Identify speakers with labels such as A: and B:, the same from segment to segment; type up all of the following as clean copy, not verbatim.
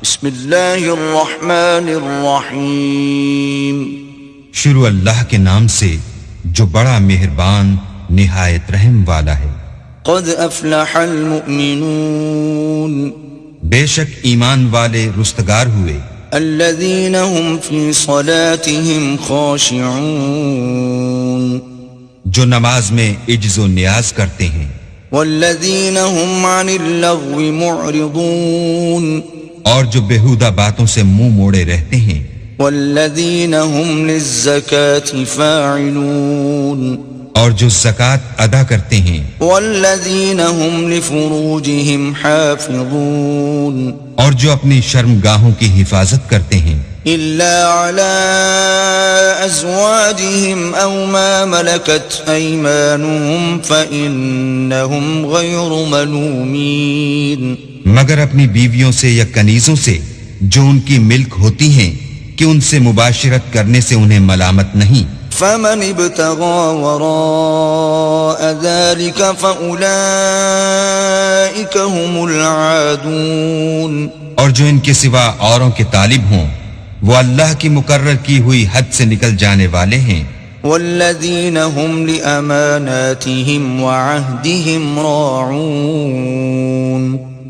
A: بسم اللہ الرحمن الرحیم
B: شروع اللہ کے نام سے جو بڑا مہربان نہایت رحم والا ہے۔
A: قد افلح المؤمنون
B: بے شک ایمان والے رستگار ہوئے،
A: الذین هم فی صلاتهم خاشعون
B: جو نماز میں عجز و نیاز کرتے ہیں،
A: والذین هم عن اللغو معرضون
B: اور جو بیہودہ باتوں سے منہ موڑے رہتے ہیں،
A: والذین هم للزکاة فاعلون
B: اور جو زکوٰۃ ادا کرتے ہیں،
A: والذین هم لفروجهم حافظون
B: اور جو اپنی شرمگاہوں کی حفاظت کرتے ہیں،
A: الا علی ازواجهم او ما ملکت ایمانهم فانهم غیر ملومین،
B: مگر اپنی بیویوں سے یا کنیزوں سے جو ان کی ملک ہوتی ہیں کہ ان سے مباشرت کرنے سے انہیں ملامت نہیں۔
A: فمن ابتغى وراء ذلك فأولئك هم العادون
B: اور جو ان کے سوا اوروں کے طالب ہوں وہ اللہ کی مقرر کی ہوئی حد سے نکل جانے والے ہیں۔
A: والذین هم لأماناتهم وعهدهم راعون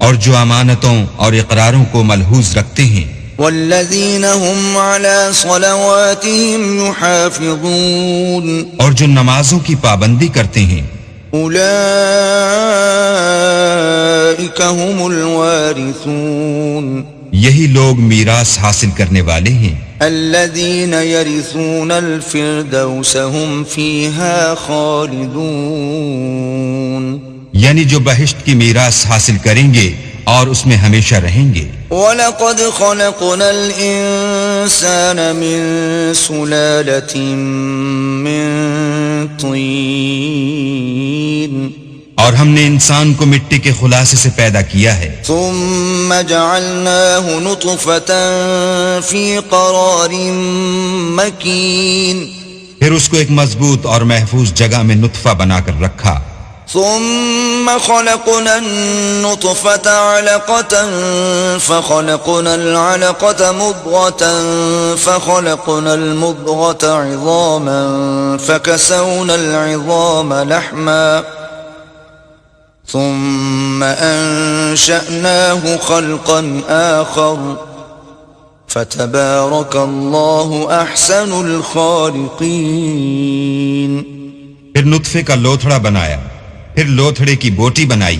B: اور جو امانتوں اور اقراروں کو ملحوظ رکھتے ہیں،
A: والذین هم على صلواتهم يحافظون
B: اور جو نمازوں کی پابندی کرتے ہیں،
A: اولئک هم الوارثون
B: یہی لوگ میراث حاصل کرنے والے ہیں،
A: الذین یرثون الفردوس هم فیہا خالدون
B: یعنی جو بہشت کی میراث حاصل کریں گے اور اس میں ہمیشہ رہیں گے۔
A: وَلَقَدْ خَلَقْنَا الْإِنسَانَ مِنْ سُلَالَةٍ مِّن طِينٍ
B: اور ہم نے انسان کو مٹی کے خلاصے سے پیدا کیا ہے،
A: ثُمَّ جَعَلْنَاهُ نُطْفَةً فِي قَرَارٍ مَّكِينٍ
B: پھر اس کو ایک مضبوط اور محفوظ جگہ میں نطفہ بنا کر رکھا،
A: ثم خلقنا النطفة علقة فخلقنا العلقة مضغة فخلقنا المضغة عظاما فكسونا العظام لحما ثم أنشأناه خلقا آخر فتبارك الله أحسن الخالقين۔
B: پھر نطفے کا لوتھڑا بنایا، پھر لوتھڑے کی بوٹی بنائی،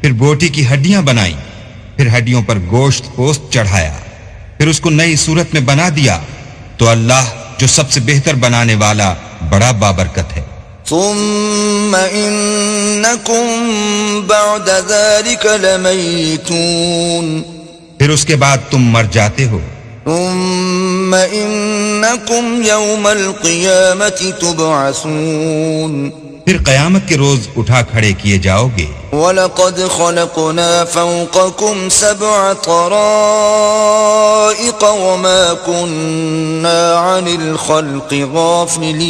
B: پھر بوٹی کی ہڈیاں بنائی، پھر ہڈیوں پر گوشت پوست چڑھایا، پھر اس کو نئی صورت میں بنا دیا، تو اللہ جو سب سے بہتر بنانے والا بڑا بابرکت ہے۔
A: ثم انکم بعد ذلك لمیتون
B: پھر اس کے بعد تم مر جاتے ہو،
A: ثم انکم یوم القیامة تبعثون
B: پھر قیامت کے روز اٹھا کھڑے کیے جاؤ گے۔
A: وَلَقَدْ خَلَقْنَا فَوْقَكُمْ سَبْعَ طَرَائِقَ وَمَا كُنَّا عَنِ الْخَلْقِ غَافِلِينَ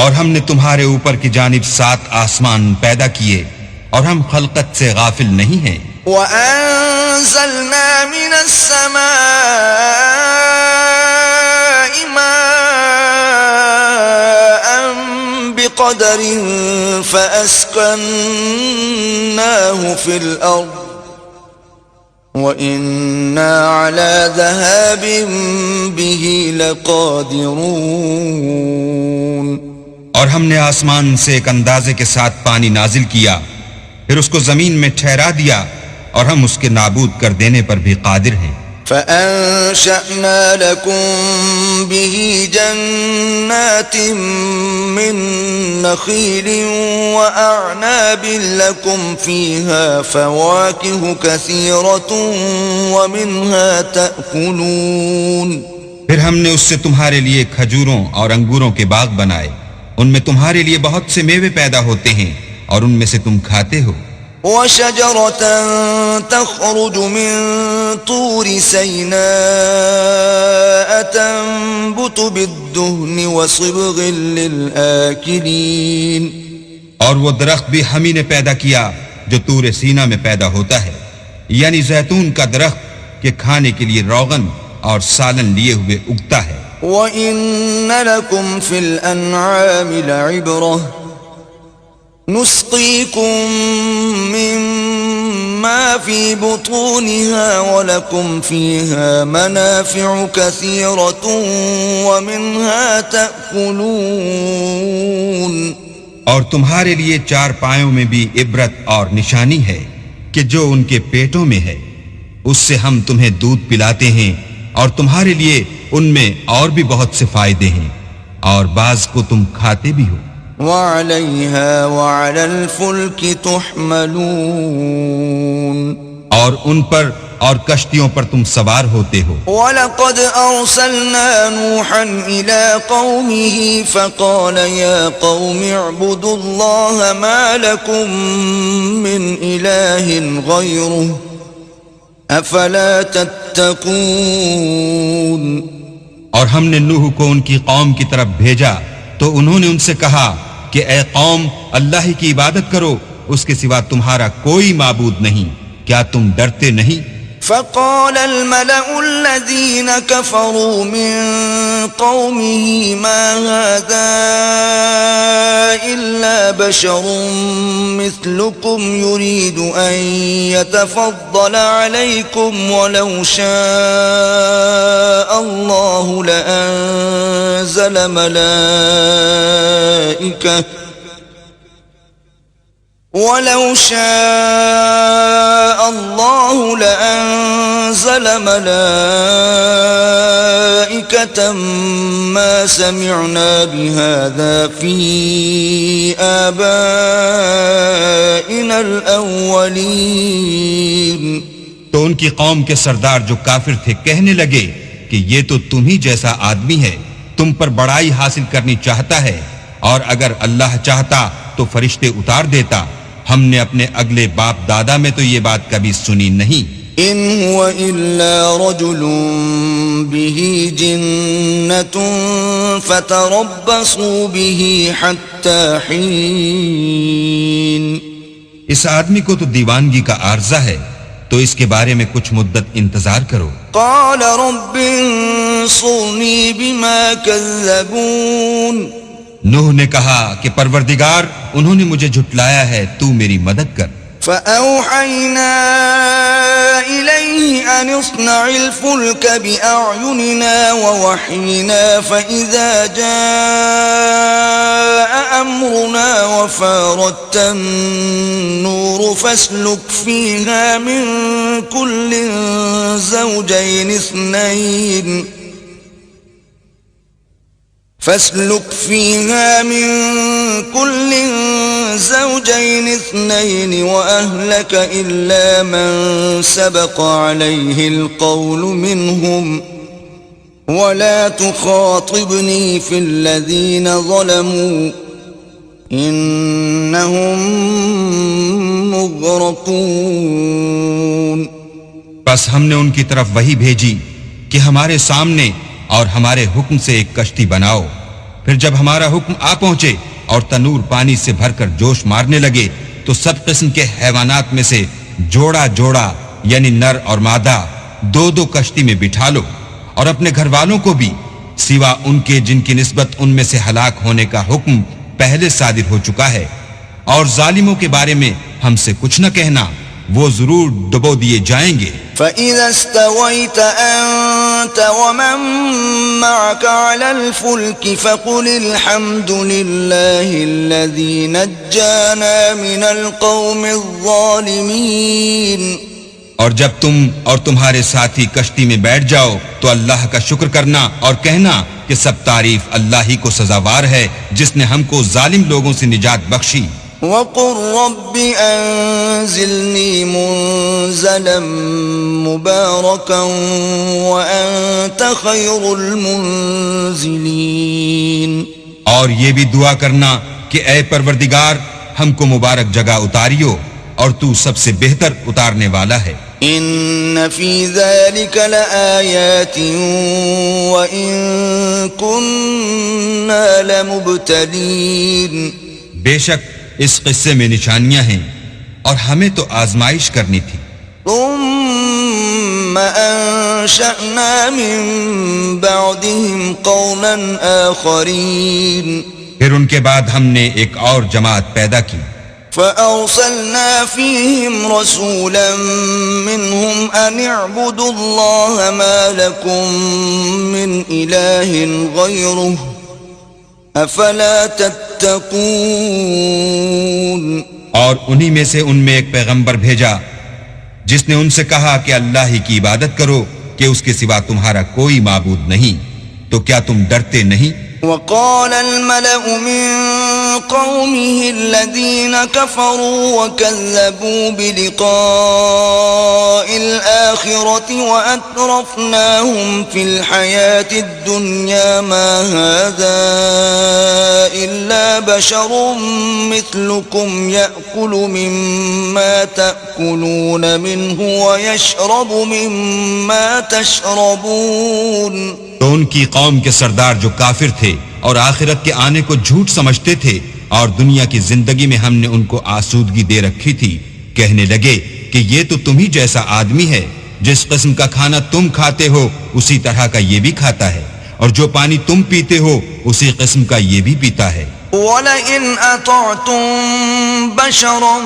B: اور ہم نے تمہارے اوپر کی جانب 7 آسمان پیدا کیے اور ہم خلقت سے غافل نہیں ہیں۔
A: وَأَنزَلْنَا مِنَ السَّمَاءِ مَاءً بِقَدَرٍ فَأَسْكَنَّاهُ فِي الْأَرْضِ وَإِنَّا عَلَى ذَهَابٍ بِهِ لَقَادِرُونَ
B: اور ہم نے آسمان سے ایک اندازے کے ساتھ پانی نازل کیا، پھر اس کو زمین میں ٹھہرا دیا اور ہم اس کے نابود کر دینے پر بھی قادر ہیں۔
A: فَأَنشَأْنَا لَكُم بِهِ جَنَّاتٍ مِّن نَّخِيلٍ وَأَعْنَابٍ لَّكُمْ فِيهَا فَوَاكِهُ كَثِيرَةٌ وَمِنْهَا تَأْكُلُونَ
B: پھر ہم نے اس سے تمہارے لیے کھجوروں اور انگوروں کے باغ بنائے، ان میں تمہارے لیے بہت سے میوے پیدا ہوتے ہیں اور ان میں سے تم کھاتے ہو۔
A: وَشَجَرَةً تَخْرُجُ مِن طُورِ سَيْنَاءَ تَنبُتُ بِالدُّهْنِ وَصِبْغٍ لِّلْآكِلِينَ
B: اور وہ درخت بھی ہم ہی نے پیدا کیا جو طور سینا میں پیدا ہوتا ہے، یعنی زیتون کا درخت کہ کھانے کے لیے روغن اور سالن لیے ہوئے اگتا ہے۔
A: وَإِنَّ لَكُمْ فِي الْأَنْعَامِ لَعِبْرَةً نُسْقِيكُم مِّمَّا فِي بُطُونِهَا وَلَكُمْ فِيهَا مَنَافِعُ كَثِيرَةٌ وَمِنْهَا تَأْكُلُونَ۔
B: اور تمہارے لیے چار پایوں میں بھی عبرت اور نشانی ہے کہ جو ان کے پیٹوں میں ہے اس سے ہم تمہیں دودھ پلاتے ہیں، اور تمہارے لیے ان میں اور بھی بہت سے فائدے ہیں، اور بعض کو تم کھاتے بھی ہو۔
A: وَعَلَيْهَا وَعَلَى الْفُلْكِ تُحْمَلُونَ،
B: اور ان پر اور کشتیوں پر تم سوار ہوتے ہو۔
A: وَلَقَدْ أَرْسَلْنَا نُوحًا إِلَىٰ قَوْمِهِ فَقَالَ يَا قَوْمِ اعْبُدُوا اللَّهَ مَا لَكُم مِّنْ إِلَٰهٍ غَيْرُهُ أَفَلَا تَتَّقُونَ۔
B: اور ہم نے نوح کو ان کی قوم کی طرف بھیجا تو انہوں نے ان سے کہا کہ اے قوم، اللہ ہی کی عبادت کرو، اس کے سوا تمہارا کوئی معبود نہیں، کیا تم ڈرتے نہیں؟
A: فقال الملأ الذين كفروا من قومه ما هذا إلا بشر مثلكم يريد أن يتفضل عليكم ولو شاء الله لأنزل ملائكة ولو شاء الله لأنزل ملائكة ما سمعنا بهذا في آبائنا الأولين۔
B: تو ان کی قوم کے سردار جو کافر تھے کہنے لگے کہ یہ تو تم ہی جیسا آدمی ہے، تم پر بڑائی حاصل کرنی چاہتا ہے، اور اگر اللہ چاہتا تو فرشتے اتار دیتا، ہم نے اپنے اگلے باپ دادا میں تو یہ بات کبھی سنی نہیں۔
A: ان هو الا رجل به جنة فتربصوا به حتى حين۔
B: اس آدمی کو تو دیوانگی کا عارضہ ہے، تو اس کے بارے میں کچھ مدت انتظار کرو۔
A: قال رب انصرني بما كذبون۔
B: نوح نے کہا کہ پروردگار، انہوں نے مجھے جھٹلایا ہے، تو میری مدد کر۔
A: فأوحينا إليه أن اصنع الفلك بأعيننا ووحينا فإذا جاء أمرنا وفارت النور فاسلك فيها من كل زوجين اثنين وأهلك إلا من سبق عليه القول منهم ولا تخاطبني في الذين ظلموا إنهم مغرقون۔
B: بس ہم نے ان کی طرف وحی بھیجی کہ ہمارے سامنے اور ہمارے حکم سے ایک کشتی بناؤ، پھر جب ہمارا حکم آ پہنچے اور تنور پانی سے بھر کر جوش مارنے لگے تو سب قسم کے حیوانات میں سے جوڑا جوڑا یعنی نر اور مادہ دو دو کشتی میں بٹھا لو، اور اپنے گھر والوں کو بھی سوا ان کے جن کی نسبت ان میں سے ہلاک ہونے کا حکم پہلے صادر ہو چکا ہے، اور ظالموں کے بارے میں ہم سے کچھ نہ کہنا، وہ ضرور ڈبو دیے جائیں گے۔
A: فَإِذَا اسْتَوَيْتَ أَنْتَ وَمَن مَّعَكَ عَلَى الْفُلْكِ فَقُلِ الْحَمْدُ لِلَّهِ الَّذِي نَجَّانَا مِنَ الْقَوْمِ الظَّالِمِينَ۔
B: اور جب تم اور تمہارے ساتھی کشتی میں بیٹھ جاؤ تو اللہ کا شکر کرنا اور کہنا کہ سب تعریف اللہ ہی کو سزاوار ہے جس نے ہم کو ظالم لوگوں سے نجات بخشی۔
A: وَقُلْ رَبِّ أَنزِلْنِي مُنزَلًا مُبَارَكًا وَأَنْتَ خَيْرُ الْمُنزِلِينَ۔
B: اور یہ بھی دعا کرنا کہ اے پروردگار، ہم کو مبارک جگہ اتاریو اور تو سب سے بہتر اتارنے والا ہے۔
A: إِنَّ فِي ذَلِكَ لَآيَاتٍ وَإِن كُنَّا لَمُبْتَلِينَ۔
B: بے شک اس قصے میں نشانیاں ہیں اور ہمیں تو آزمائش کرنی تھی۔
A: ثم أنشأنا من بعدهم قوما آخرين
B: پھر ان کے بعد ہم نے ایک اور جماعت پیدا کی،
A: فأرسلنا فيهم رسولا منهم أن اعبدوا الله ما لكم من إله غيره أفلا تتقون.
B: اور انہی میں سے ان میں ایک پیغمبر بھیجا جس نے ان سے کہا کہ اللہ ہی کی عبادت کرو کہ اس کے سوا تمہارا کوئی معبود نہیں، تو کیا تم ڈرتے نہیں؟
A: وقال الملأ من قومه الذين كفروا وكذبوا بلقاء الآخرة وأترفناهم في الحياة الدنيا ما هذا إلا بشر مثلكم يأكل مما تأكلون منه ويشرب مما تشربون.
B: تو ان کی قوم کے سردار جو کافر تھے اور آخرت کے آنے کو جھوٹ سمجھتے تھے اور دنیا کی زندگی میں ہم نے ان کو آسودگی دے رکھی تھی، کہنے لگے کہ یہ تو تم ہی جیسا آدمی ہے، جس قسم کا کھانا تم کھاتے ہو اسی طرح کا یہ بھی کھاتا ہے، اور جو پانی تم پیتے ہو اسی قسم کا یہ بھی پیتا ہے.
A: وَلَئِنْ أَطَعْتُمْ بَشَرًا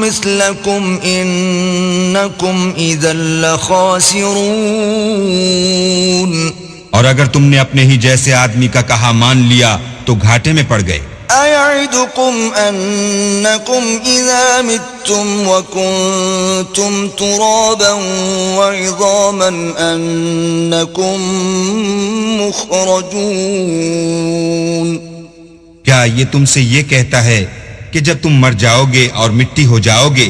A: مِثْلَكُمْ إِنَّكُمْ إِذًا لَخَاسِرُونَ.
B: اور اگر تم نے اپنے ہی جیسے آدمی کا کہا مان لیا تو گھاٹے میں پڑ گئے.
A: أَيَعِدُكُمْ أَنَّكُمْ إِذَا مِتُّمْ وَكُنْتُمْ تُرَابًا وَعِظَامًا أَنَّكُمْ مُخْرَجُونَ.
B: کیا یہ تم سے یہ کہتا ہے کہ جب تم مر جاؤ گے اور مٹی ہو جاؤ گے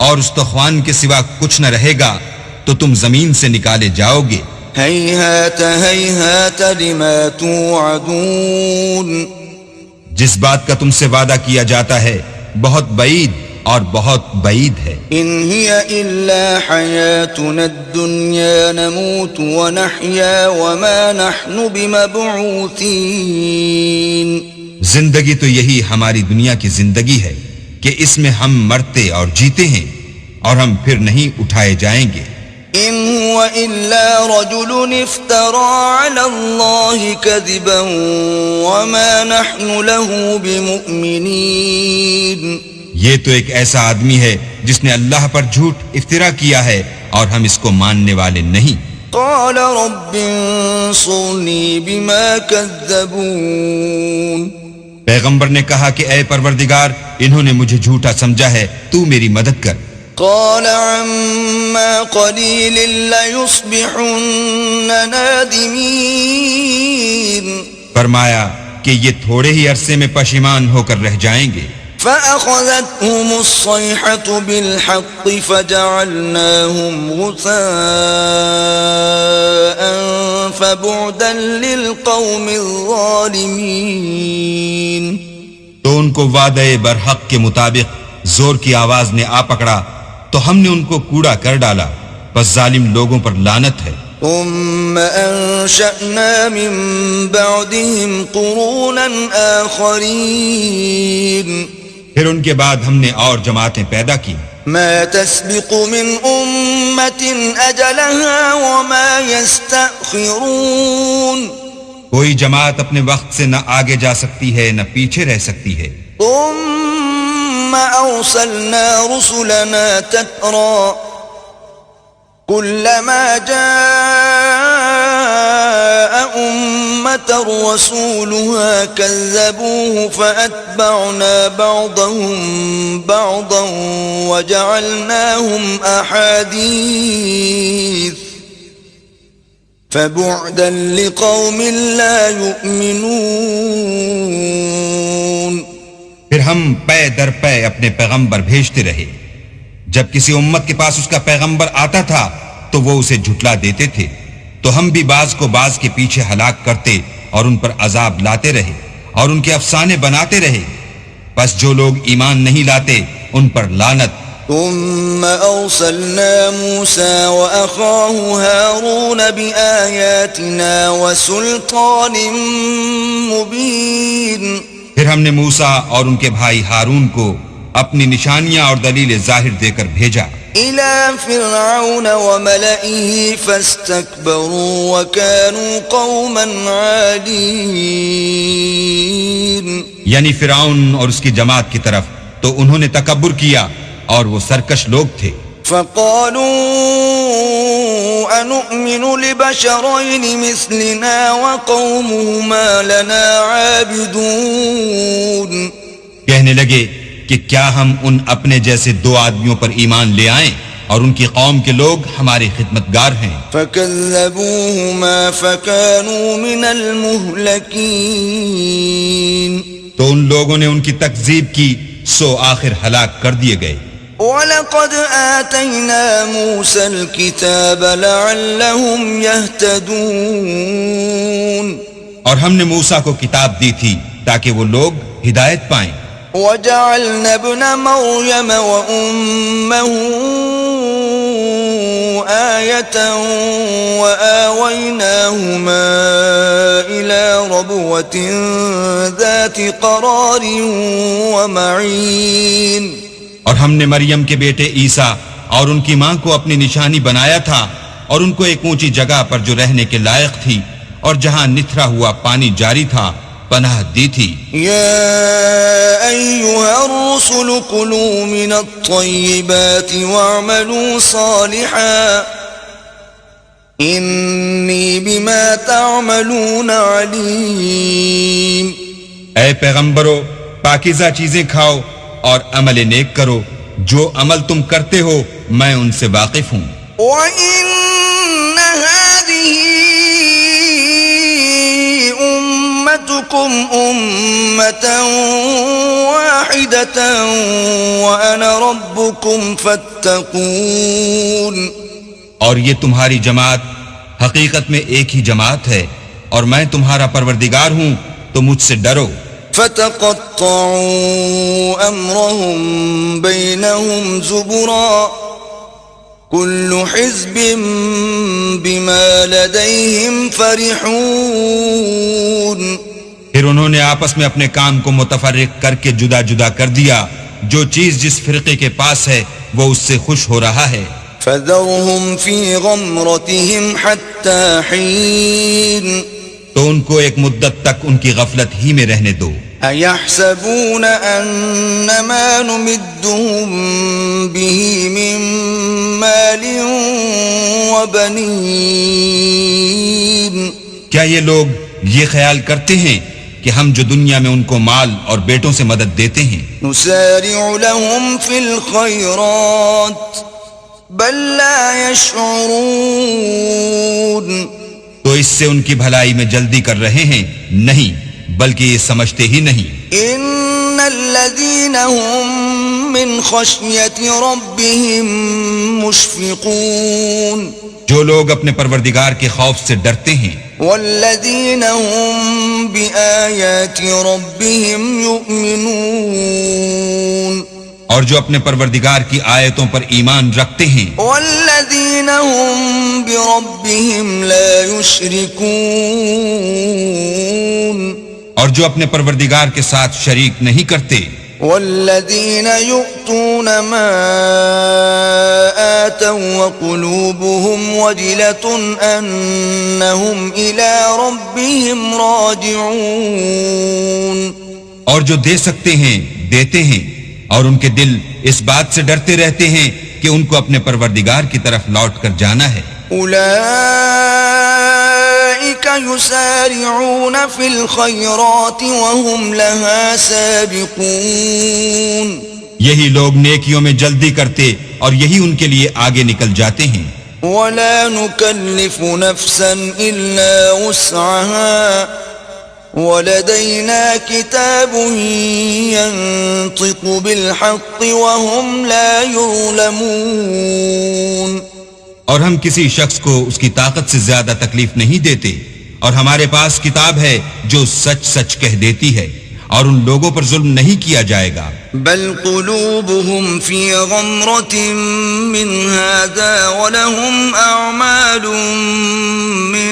B: اور استخوان کے سوا کچھ نہ رہے گا تو تم زمین سے نکالے جاؤ گے؟
A: هيهات هيهات لما توعدون.
B: جس بات کا تم سے وعدہ کیا جاتا ہے بہت بعید اور بہت بعید ہے.
A: إن هي إلا حياتنا الدنيا نموت ونحيا وما نحن بمبعوثين.
B: زندگی تو یہی ہماری دنیا کی زندگی ہے کہ اس میں ہم مرتے اور جیتے ہیں اور ہم پھر نہیں اٹھائے جائیں گے.
A: إن هو إلا رجل افترى على الله كذبا وما نحن له بمؤمنين.
B: یہ تو ایک ایسا آدمی ہے جس نے اللہ پر جھوٹ افترا کیا ہے اور ہم اس کو ماننے والے نہیں.
A: قال رب انصرني بما كذبون.
B: پیغمبر نے کہا کہ اے پروردگار انہوں نے مجھے جھوٹا سمجھا ہے، تو میری مدد کر.
A: قال عما قليل ليصبحن نادمين.
B: فرمایا کہ یہ تھوڑے ہی عرصے میں پشیمان ہو کر رہ جائیں گے.
A: فأخذتهم الصيحة بالحق فجعلناهم غثاء فبعدا للقوم الظالمين.
B: تو ان کو وعدے برحق کے مطابق زور کی آواز نے آ پکڑا تو ہم نے ان کو کوڑا کر ڈالا، پس ظالم لوگوں پر لعنت ہے.
A: ثم أنشأنا من بعدهم قرونا آخرين.
B: پھر ان کے بعد ہم نے اور جماعتیں پیدا کی.
A: ما تسبق من أمة أجلها وما يستأخرون.
B: کوئی جماعت اپنے وقت سے نہ آگے جا سکتی ہے نہ پیچھے رہ سکتی ہے.
A: ثم أرسلنا رسلنا تترى كلما جاء أمة رسولها كذبوه فأتبعنا بعضهم بعضا وجعلناهم أحاديث فبعدا لقوم لا يؤمنون.
B: پھر ہم پے در پے اپنے پیغمبر بھیجتے رہے. جب کسی امت کے پاس اس کا پیغمبر آتا تھا تو وہ اسے جھٹلا دیتے تھے، تو ہم بھی بعض کو بعض کے پیچھے ہلاک کرتے اور ان پر عذاب لاتے رہے اور ان کے افسانے بناتے رہے. بس جو لوگ ایمان نہیں لاتے ان پر لعنت.
A: ثم أرسلنا موسى وأخاه هارون بآياتنا وسلطان مبين.
B: پھر ہم نے موسیٰ اور ان کے بھائی ہارون کو اپنی نشانیاں اور دلیل ظاہر دے کر بھیجا
A: إلى فرعون وملئه فاستكبروا وكانوا قوما عالين.
B: یعنی فرعون اور اس کی جماعت کی طرف، تو انہوں نے تکبر کیا اور وہ سرکش لوگ تھے.
A: فقالوا أنؤمن لبشرين مثلنا وقومهما لنا عابدون.
B: کہنے لگے کہ کیا ہم ان اپنے جیسے دو آدمیوں پر ایمان لے آئیں اور ان کی قوم کے لوگ ہمارے خدمتگار ہیں.
A: فكذبوهما فكانوا من المهلكين.
B: تو ان لوگوں نے ان کی تکذیب کی، سو آخر ہلاک کر دیے گئے.
A: وَلَقَدْ آتَيْنَا مُوسَى الْكِتَابَ لَعَلَّهُمْ يَهْتَدُونَ.
B: اور ہم نے موسیٰ کو کتاب دی تھی تاکہ وہ لوگ ہدایت پائیں.
A: وَجَعَلْنَا ابْنَ مَرْيَمَ وَأُمَّهُ آيَةً وَآوَيْنَاهُمَا إِلَى رَبْوَةٍ ذَاتِ قَرَارٍ وَمَعِينٍ.
B: اور ہم نے مریم کے بیٹے عیسیٰ اور ان کی ماں کو اپنی نشانی بنایا تھا اور ان کو ایک اونچی جگہ پر جو رہنے کے لائق تھی اور جہاں نتھرا ہوا پانی جاری تھا پناہ دی تھی.
A: يا أيها الرسل كلوا من الطيبات واعملوا صالحا إني بما تعملون عليم.
B: اے پیغمبرو، پاکیزہ چیزیں کھاؤ اور عمل نیک کرو، جو عمل تم کرتے ہو میں ان سے واقف ہوں.
A: وَإِنَّ هَذِهِ أُمَّتُكُمْ أُمَّةً وَاحِدَةً وَأَنَا رَبُّكُمْ فَاتَّقُونِ.
B: اور یہ تمہاری جماعت حقیقت میں ایک ہی جماعت ہے اور میں تمہارا پروردگار ہوں، تو مجھ سے ڈرو.
A: فَتَقَطَّعُوا أَمْرَهُمْ بَيْنَهُمْ زُبُرًا كُلُّ حِزْبٍ بِمَا لَدَيْهِمْ فَرِحُونَ.
B: پھر انہوں نے آپس میں اپنے کام کو متفرق کر کے جدا جدا کر دیا، جو چیز جس فرقے کے پاس ہے وہ اس سے خوش ہو رہا ہے.
A: فَذَرْهُمْ فِي غَمْرَتِهِمْ حَتَّى حِينٍ.
B: تو ان کو ایک مدت تک ان کی غفلت ہی میں رہنے دو.
A: أَيَحْسَبُونَ أَنَّمَا نُمِدُّهُم بِهِ مِن مَّالٍ وَبَنِينَ.
B: کیا یہ لوگ یہ خیال کرتے ہیں کہ ہم جو دنیا میں ان کو مال اور بیٹوں سے مدد دیتے ہیں
A: نُسَارِعُ لَهُمْ فِي الْخَيْرَاتِ بَل لَّا يَشْعُرُونَ.
B: تو اس سے ان کی بھلائی میں جلدی کر رہے ہیں؟ نہیں، بلکہ یہ سمجھتے ہی نہیں.
A: إِنَّ الَّذِينَ هُم مِّنْ خَشْيَةِ رَبِّهِم مُشْفِقُونَ.
B: جو لوگ اپنے پروردگار کے خوف سے ڈرتے ہیں.
A: وَالَّذِينَ هُم بِآيَاتِ رَبِّهِمْ يُؤْمِنُونَ.
B: اور جو اپنے پروردگار کی آیتوں پر ایمان رکھتے ہیں.
A: وَالَّذِينَ هُم بِرَبِّهِمْ لَا يُشْرِكُونَ.
B: اور جو اپنے پروردگار کے ساتھ شریک نہیں کرتے.
A: وَالَّذِينَ يُؤْتُونَ مَا آتَوا وَقُلُوبُهُمْ وَجِلَةٌ أَنَّهُمْ إِلَى رَبِّهِمْ رَاجِعُونَ.
B: اور جو دے سکتے ہیں دیتے ہیں اور ان کے دل اس بات سے ڈرتے رہتے ہیں کہ ان کو اپنے پروردگار کی طرف لوٹ کر جانا ہے.
A: أُولَئِكَ يُسَارِعُونَ فِي الْخَيْرَاتِ وَهُمْ لَهَا سَابِقُونَ.
B: یہی لوگ نیکیوں میں جلدی کرتے اور یہی ان کے لیے آگے نکل جاتے ہیں.
A: وَلَا نُكَلِّفُ نَفْسًا إِلَّا وُسْعَهَا وَلَدَيْنَا كِتَابٌ يَنطِقُ بِالْحَقِّ وَهُمْ لَا يُظْلَمُونَ.
B: اور ہم کسی شخص کو اس کی طاقت سے زیادہ تکلیف نہیں دیتے، اور ہمارے پاس کتاب ہے جو سچ سچ کہہ دیتی ہے، اور ان لوگوں پر ظلم نہیں کیا جائے گا.
A: بل قلوبهم في غمرة من هذا ولهم أعمال من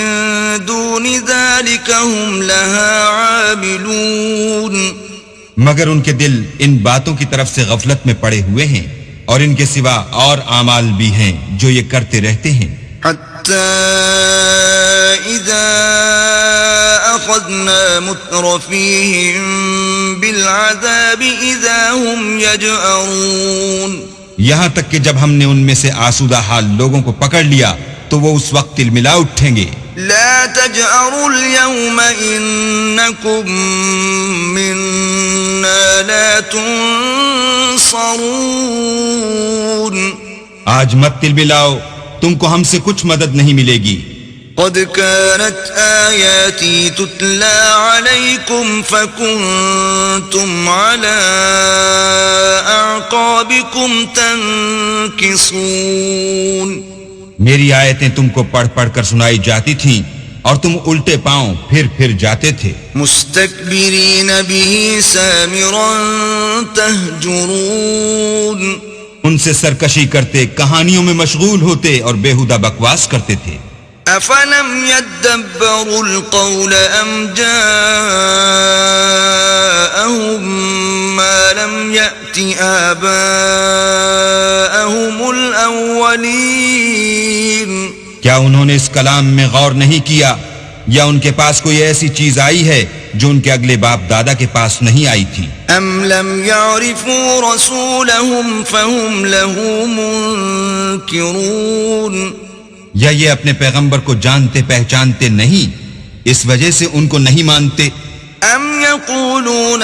A: دون ذلك هم لها عاملون.
B: مگر ان کے دل ان باتوں کی طرف سے غفلت میں پڑے ہوئے ہیں اور ان کے سوا اور اعمال بھی ہیں جو یہ کرتے رہتے ہیں.
A: حتى إذا أخذنا مترفيهم بالعذاب إذا هم يجأرون.
B: یہاں تک کہ جب ہم نے ان میں سے آسودہ حال لوگوں کو پکڑ لیا تو وہ اس وقت تلملا اٹھیں گے.
A: لا تجأروا اليوم إنكم منا لا تنصرون.
B: آج مت تلملاؤ، تم کو ہم سے کچھ مدد نہیں ملے گی.
A: قد كانت آياتي تتلى عليكم فكنتم على أعقابكم تنكصون.
B: میری آیتیں تم کو پڑھ پڑھ کر سنائی جاتی تھیں اور تم الٹے پاؤں پھر جاتے تھے.
A: مستكبرين به سامرا تهجرون.
C: ان سے سرکشی کرتے، کہانیوں میں مشغول ہوتے اور بیہودہ بکواس کرتے تھے.
A: افلم يدبروا القول ام جاءهم ما لم يأت آباءهم الاولین.
B: کیا انہوں نے اس کلام میں غور نہیں کیا یا ان کے پاس کوئی ایسی چیز آئی ہے جو ان کے اگلے باپ دادا کے پاس نہیں آئی تھی؟
A: ام لم يعرفوا رسولهم فهم له منکرون.
B: یا یہ اپنے پیغمبر کو جانتے پہچانتے نہیں، اس وجہ سے ان کو نہیں مانتے؟
A: ام یقولون